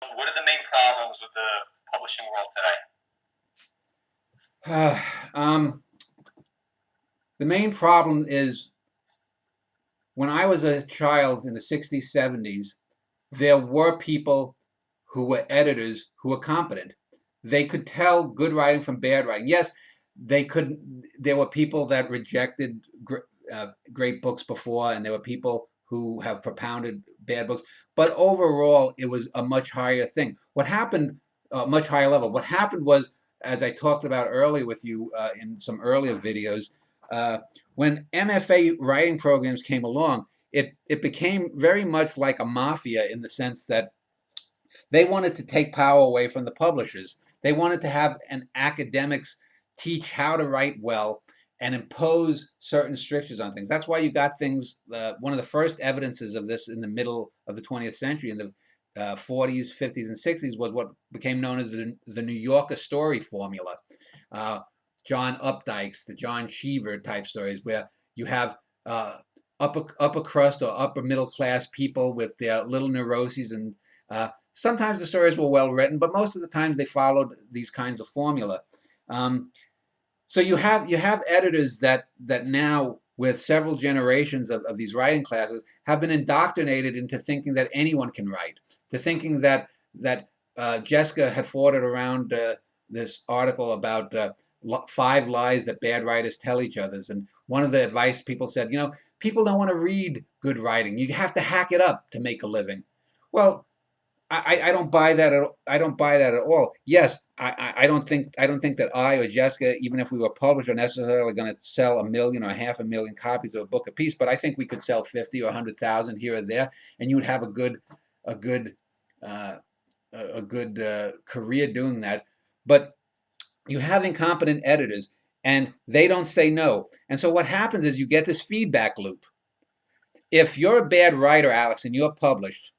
What are the main problems with the publishing world today? The main problem is when I was a child in the 60s, 70s, there were people who were editors who were competent. They could tell good writing from bad writing. Yes, they could. There were people that rejected great books before, and there were people who have propounded bad books. But overall, it was a much higher thing. What happened, much higher level. What happened was, as I talked about earlier with you in some earlier videos, uh, when MFA writing programs came along, it became very much like a mafia in the sense that they wanted to take power away from the publishers. They wanted to have an academics teach how to write well and impose certain strictures on things. That's why you got things. One of the first evidences of this in the middle of the 20th century, in the 40s, 50s, and 60s, was what became known as the New Yorker story formula. Uh, John Updike's, the John Cheever type stories, where you have upper crust or upper middle class people with their little neuroses, and sometimes the stories were well written, but most of the times they followed these kinds of formula. So you have editors that now, with several generations of these writing classes, have been indoctrinated into thinking that anyone can write, to thinking that Jessica had forwarded around this article about 5 lies that bad writers tell each others, and one of the advice people said, people don't want to read good writing. You have to hack it up to make a living. Well, I don't buy that I don't buy that at all. Yes, I don't think that I or Jessica, even if we were published, are necessarily going to sell 1 million or 500,000 copies of a book apiece. But I think we could sell 50 or 100,000 here or there, and you would have a good uh, career doing that. But you have incompetent editors, and they don't say no. And so what happens is you get this feedback loop. If you're a bad writer, Alex, and you're published,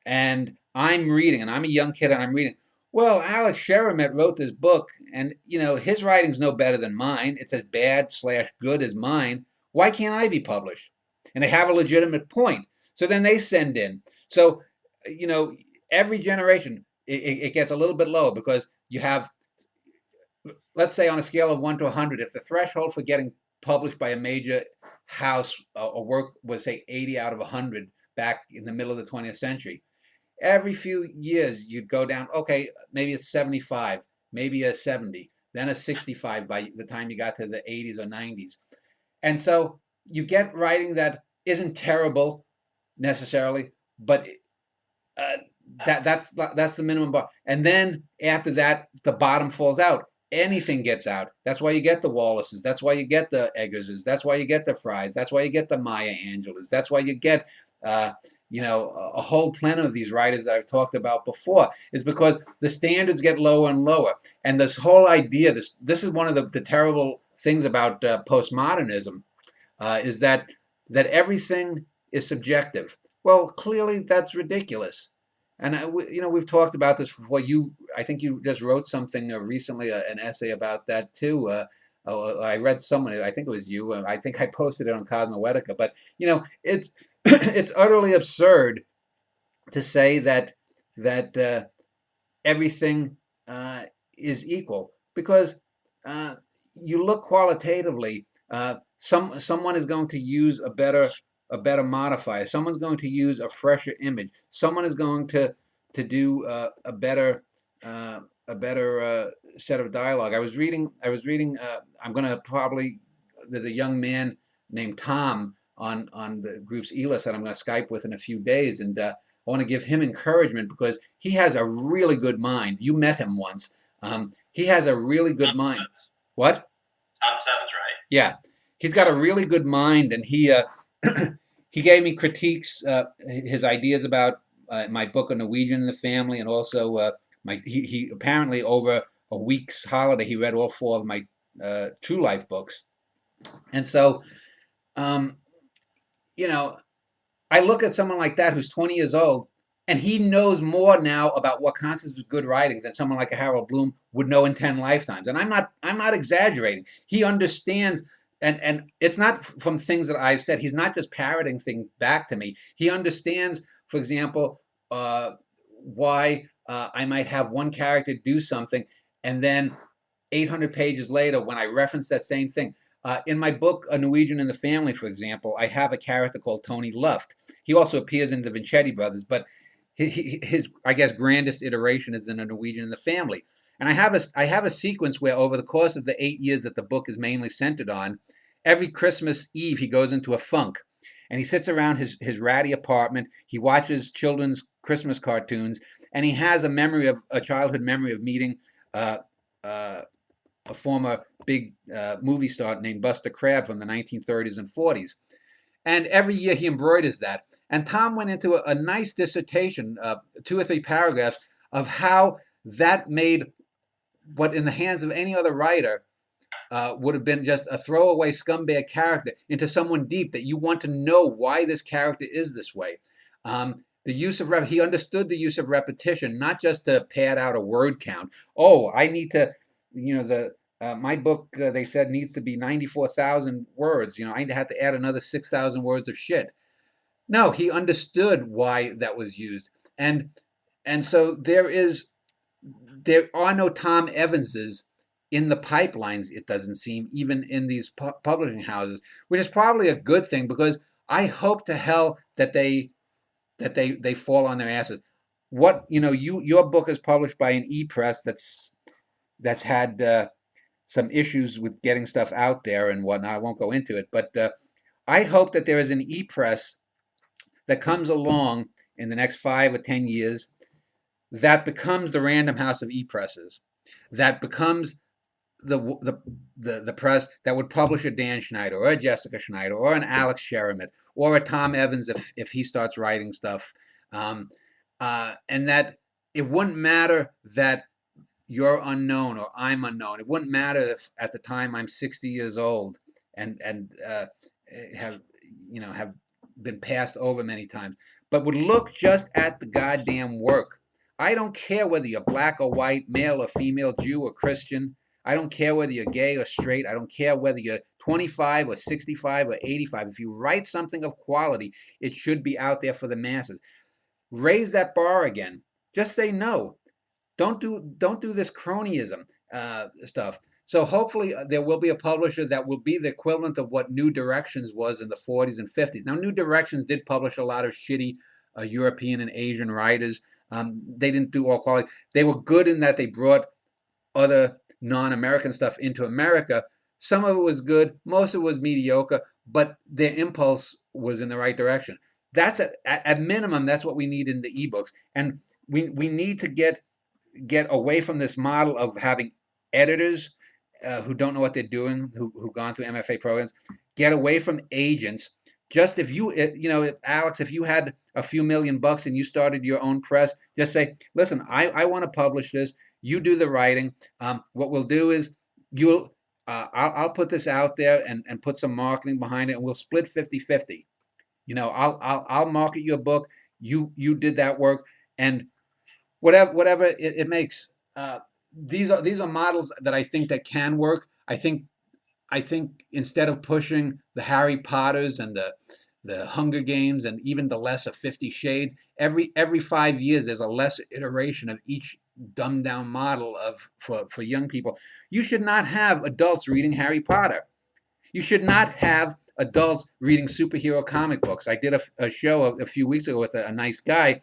and I'm reading, and I'm a young kid, and I'm reading, well, Alex Sherrimet wrote this book, and his writing's no better than mine. It's as bad/good as mine. Why can't I be published? And they have a legitimate point. So then they send in. So, every generation it gets a little bit lower, because you have, let's say, on a scale of 1 to 100, if the threshold for getting published by a major house or work was, say, 80 out of 100 back in the middle of the 20th century, every few years you'd go down, okay, maybe it's 75, maybe a 70, then a 65 by the time you got to the 80s or 90s. And so you get writing that isn't terrible necessarily, but that's the minimum bar. And then after that, the bottom falls out. Anything gets out. That's why you get the Wallaces. That's why you get the Eggerses. That's why you get the Frys. That's why you get the Maya Angelou's. That's why you get a whole plenty of these writers that I've talked about before, is because the standards get lower and lower. And this whole idea, this is one of the terrible things about postmodernism, is that everything is subjective. Well, clearly that's ridiculous. And we've talked about this before. I think you just wrote something recently, an essay about that too. I read someone, I think it was you. I think I posted it on Cosmoetica. But it's it's utterly absurd to say that everything is equal, because you look qualitatively. Someone is going to use a better modifier. Someone's going to use a fresher image. Someone is going to do a better set of dialogue. I was reading. I'm going to probably. There's a young man named Tom on the group's E-list that I'm going to Skype with in a few days, and I want to give him encouragement, because he has a really good mind. You met him once. He has a really good mind. What? Tom Sevens, right? Yeah, he's got a really good mind, and he he gave me critiques, his ideas about my book, A Norwegian in the Family, and also he apparently, over a week's holiday, he read all 4 of my True Life books. And so, I look at someone like that who's 20 years old, and he knows more now about what constitutes good writing than someone like a Harold Bloom would know in 10 lifetimes. And I'm not exaggerating. He understands, and it's not from things that I've said. He's not just parroting things back to me. He understands, for example, why I might have one character do something, and then 800 pages later, when I reference that same thing, in my book, A Norwegian in the Family, for example, I have a character called Tony Luft. He also appears in the Vincetti Brothers, but his I guess, grandest iteration is in A Norwegian in the Family. And I have a sequence where over the course of the 8 years that the book is mainly centered on, every Christmas Eve he goes into a funk. And he sits around his ratty apartment. He watches children's Christmas cartoons, and he has a childhood memory of meeting uh, uh, a former big movie star named Buster Crabbe from the 1930s and 40s. And every year he embroiders that. And Tom went into a nice dissertation, 2 or 3 paragraphs, of how that made what in the hands of any other writer would have been just a throwaway scumbag character into someone deep that you want to know why this character is this way. The use of he understood the use of repetition, not just to pad out a word count. Oh, I need to, my book, they said, needs to be 94,000 words. I had to add another 6,000 words of shit. No, he understood why that was used. And so there are no Tom Evanses in the pipelines, it doesn't seem, even in these publishing houses, which is probably a good thing, because I hope to hell that they fall on their asses. Your book is published by an e-press that's had some issues with getting stuff out there and whatnot. I won't go into it, but I hope that there is an e-press that comes along in the next 5 or 10 years that becomes the Random House of e-presses, that becomes the press that would publish a Dan Schneider or a Jessica Schneider or an Alex Sherrimet or a Tom Evans if he starts writing stuff, and that it wouldn't matter that you're unknown or I'm unknown. It wouldn't matter if at the time I'm 60 years old and have been passed over many times, but would look just at the goddamn work. I don't care whether you're black or white, male or female, Jew or Christian. I don't care whether you're gay or straight. I don't care whether you're 25 or 65 or 85. If you write something of quality, it should be out there for the masses. Raise that bar again. Just say no. Don't do this cronyism stuff. So hopefully there will be a publisher that will be the equivalent of what New Directions was in the 40s and 50s. Now, New Directions did publish a lot of shitty European and Asian writers. They didn't do all quality. They were good in that they brought other non-American stuff into America. Some of it was good. Most of it was mediocre, but their impulse was in the right direction. That's at minimum, that's what we need in the ebooks. And we need to get away from this model of having editors who don't know what they're doing, who've gone through MFA programs. Get away from agents. Just if Alex, if you had a few $1,000,000 and you started your own press, just say, listen, I want to publish this. You do the writing. What we'll do is I'll put this out there and put some marketing behind it, and we'll split 50-50. I'll market your book. You did that work, and whatever it makes. These are models that I think that can work. I think instead of pushing the Harry Potters and the Hunger Games and even the lesser 50 Shades, every 5 years there's a lesser iteration of each dumbed down model for young people. You should not have adults reading Harry Potter. You should not have adults reading superhero comic books. I did a show a few weeks ago with a nice guy,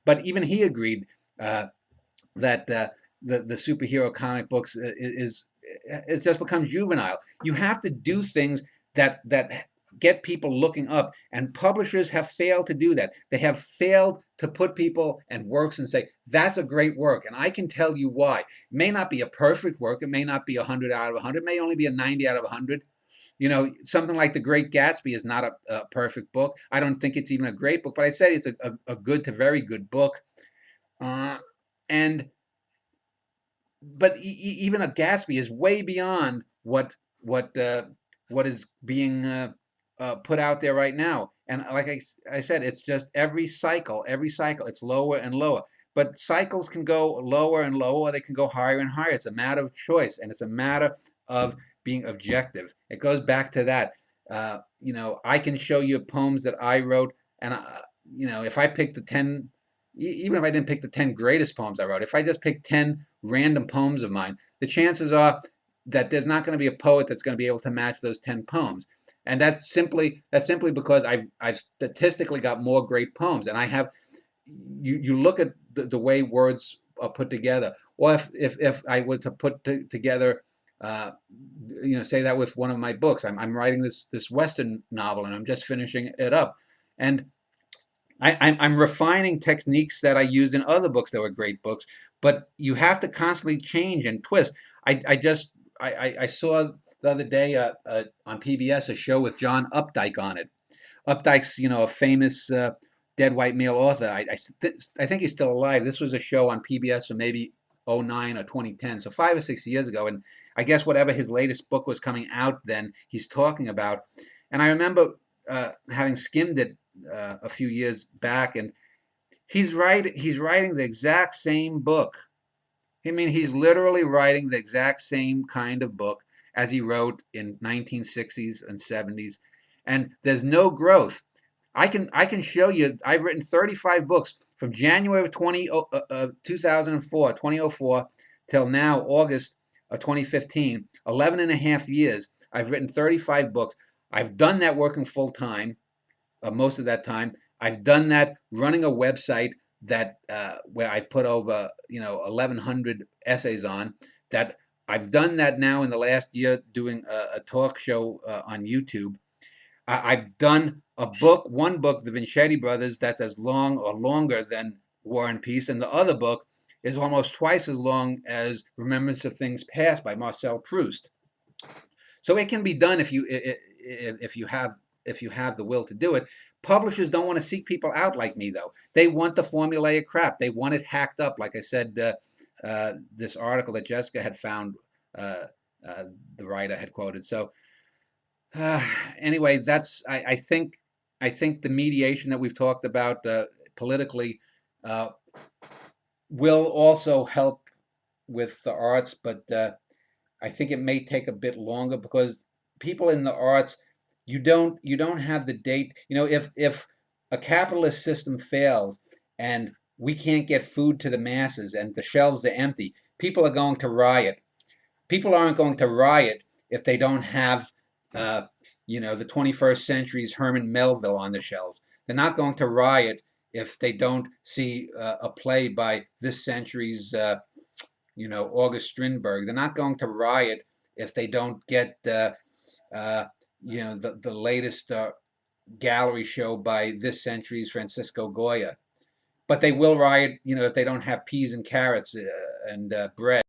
but even he agreed that the superhero comic books it just becomes juvenile. You have to do things that get people looking up, and publishers have failed to do that. They have failed to put people and works and say, that's a great work, and I can tell you why. It may not be a perfect work. It may not be 100 out of 100. It may only be a 90 out of 100. Something like The Great Gatsby is not a perfect book. I don't think it's even a great book, but I said it's a good to very good book. But even a Gatsby is way beyond what is being put out there right now. And like I said, it's just every cycle, it's lower and lower. But cycles can go lower and lower, or they can go higher and higher. It's a matter of choice, and it's a matter of being objective. It goes back to that. I can show you poems that I wrote, and if I pick the 10 even if I didn't pick the 10 greatest poems I wrote, if I just picked 10 random poems of mine, the chances are that there's not going to be a poet that's going to be able to match those 10 poems. And that's simply because I've statistically got more great poems, and I have. You look at the way words are put together, or if I were to put together, say that with one of my books, I'm writing this Western novel, and I'm just finishing it up, and I'm refining techniques that I used in other books that were great books, but you have to constantly change and twist. I saw the other day on PBS a show with John Updike on it. Updike's, a famous dead white male author. I think he's still alive. This was a show on PBS from maybe '09 or 2010, so 5 or 6 years ago. And I guess whatever his latest book was coming out then, he's talking about. And I remember having skimmed it a few years back, and he's writing the exact same book. I mean, he's literally writing the exact same kind of book as he wrote in 1960s and 70s, and there's no growth. I can show you. I've written 35 books from January of 2004 till now, August of 2015. 11 and a half years. I've written 35 books. I've done that working full time, most of that time. I've done that running a website that where I put over 1,100 essays on. That I've done that now in the last year, doing a talk show on YouTube. I've done one book, The Vincetti Brothers, that's as long or longer than War and Peace, and the other book is almost twice as long as Remembrance of Things Past by Marcel Proust. So it can be done if you have the will to do it. Publishers don't want to seek people out like me, though. They want the formulaic crap. They want it hacked up. Like I said, this article that Jessica had found, the writer had quoted. So anyway, I think the mediation that we've talked about politically will also help with the arts, but I think it may take a bit longer because people in the arts, you don't have the date. If a capitalist system fails and we can't get food to the masses and the shelves are empty, people are going to riot. People aren't going to riot if they don't have the 21st century's Herman Melville on the shelves. They're not going to riot if they don't see a play by this century's August Strindberg. They're not going to riot if they don't get the latest gallery show by this century's Francisco Goya. But they will riot, if they don't have peas and carrots and bread.